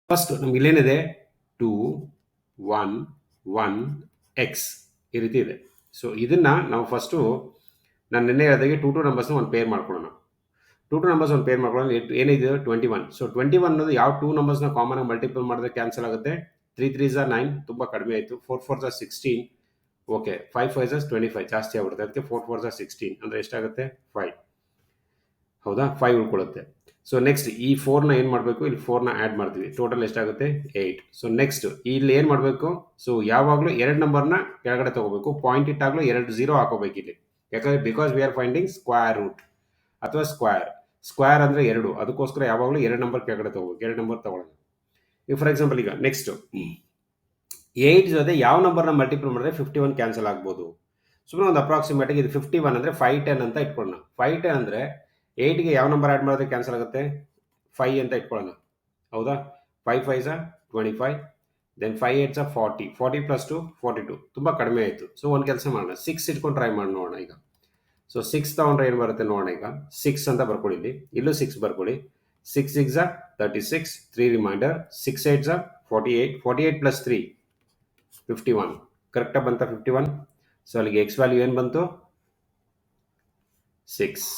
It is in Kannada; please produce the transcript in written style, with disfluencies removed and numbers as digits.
ಫಸ್ಟ್ ನಮ್ಗೆ ಇಲ್ಲೇನಿದೆ 2 1 1 ಎಕ್ಸ್ ಈ ರೀತಿ ಇದೆ. ಸೊ ಇದನ್ನ ನಾವು ಫಸ್ಟು ನಾನು ನಿನ್ನೆ ಹೇಳಿದಾಗೆ ಟು ನಂಬರ್ಸ್ನ ಒಂದು ಪೇರ್ ಮಾಡ್ಕೊಳ್ಳೋಣ. ಟು ನಂಬರ್ಸ್ ಒಂದು ಪೇರ್ ಮಾಡ್ಕೊಳ್ಳೋಣ. ಏನಿದೆ 21. ಸೊ 21 ಅನ್ನೋದು ಯಾವ ಟೂ ನಂಬರ್ಸ್ನ ಕಾಮನ್ ಆಗಿ ಮಲ್ಟಿಪಲ್ ಮಾಡಿದ್ರೆ ಕ್ಯಾನ್ಸಲ್ ಆಗುತ್ತೆ? 3 3 ಝಾ 9, ತುಂಬ ಕಡಿಮೆ ಆಯಿತು. 4 4 ಝಾ 16, ಓಕೆ. 5 5 ಝಾ 25, ಜಾಸ್ತಿ ಆಗ್ಬಿಡುತ್ತೆ. ಅದಕ್ಕೆ 4 4 ಝಾ 16 ಅಂದರೆ ಎಷ್ಟಾಗುತ್ತೆ? 5. ಹೌದಾ? 5 ಉಳ್ಕೊಳ್ಳುತ್ತೆ. ಸೊ ನೆಕ್ಸ್ಟ್ ಈ 4ನ ಏನು ಮಾಡಬೇಕು? ಇಲ್ಲಿ 4ನ ಆ್ಯಡ್ ಮಾಡ್ತೀವಿ. ಟೋಟಲ್ ಎಷ್ಟಾಗುತ್ತೆ? 8. ಸೊ ನೆಕ್ಸ್ಟ್ ಇಲ್ಲಿ ಏನು ಮಾಡಬೇಕು? ಸೊ ಯಾವಾಗಲೂ 2 ನಂಬರ್ನ ಕೆಳಗಡೆ ತಗೋಬೇಕು. ಪಾಯಿಂಟ್ ಇಟ್ಟಾಗಲೂ 2 0 ಹಾಕೋಬೇಕು ಇಲ್ಲಿ. ಯಾಕಂದರೆ because we are finding square root ಅಥವಾ ಸ್ಕ್ವೇರ್. ಸ್ಕ್ವೇರ್ ಅಂದರೆ 2, ಅದಕ್ಕೋಸ್ಕರ ಯಾವಾಗಲೂ 2 ನಂಬರ್ ಕೆಳಗಡೆ ತಗೋಬೇಕು. 2 ನಂಬರ್ ತಗೊಳ್ಳೋಣ. ಈಗ ಫಾರ್ ಎಕ್ಸಾಂಪಲ್ ಈಗ ನೆಕ್ಸ್ಟು 8 ಜೊತೆ ಯಾವ ನಂಬರ್ನ ಮಲ್ಟಿಪಲ್ ಮಾಡಿದ್ರೆ 51 ಕ್ಯಾನ್ಸಲ್ ಆಗ್ಬೋದು? ಸುಮ್ಮನೆ ಒಂದು ಅಪ್ರಾಕ್ಸಿಮೇಟಾಗಿ ಇದು 51 ಅಂದರೆ 5 10 ಅಂತ ಇಟ್ಕೊಳ್ಳೋಣ. 5 10 ಅಂದರೆ 8ಗೆ ಯಾವ ನಂಬರ್ ಆ್ಯಡ್ ಮಾಡಿದ್ರೆ ಕ್ಯಾನ್ಸಲ್ ಆಗುತ್ತೆ? 5 ಅಂತ ಇಟ್ಕೊಳ್ಳೋಣ. ಹೌದಾ? 5 5 ಝಾ 25, ದೆನ್ 5 8 ಝಾ 40, 40 ಪ್ಲಸ್ 2 42, ತುಂಬ ಕಡಿಮೆ ಆಯಿತು. ಸೊ ಒಂದು ಕೆಲಸ ಮಾಡೋಣ, 6 ಇಟ್ಕೊಂಡು ಟ್ರೈ ಮಾಡಿ ನೋಡೋಣ ಈಗ. ಸೊ 6 ತೊಗೊಂಡ್ರೆ ಏನು ಬರುತ್ತೆ ನೋಡೋಣ ಈಗ. 6 ಅಂತ ಬರ್ಕೊಳ್ಳಿ ಇಲ್ಲಿ, ಇಲ್ಲೂ 6 ಬರ್ಕೊಳ್ಳಿ. 6 6 ಝಾ 36, 3 ರಿಮೈಂಡರ್, 6 8 ಝಾ 48, 48 ಪ್ಲಸ್ 3 51. ಕರೆಕ್ಟಾಗಿ ಬಂತ 51? ಸೊ ಅಲ್ಲಿಗೆ ಎಕ್ಸ್ ವ್ಯಾಲ್ಯೂ ಏನು ಬಂತು? 6.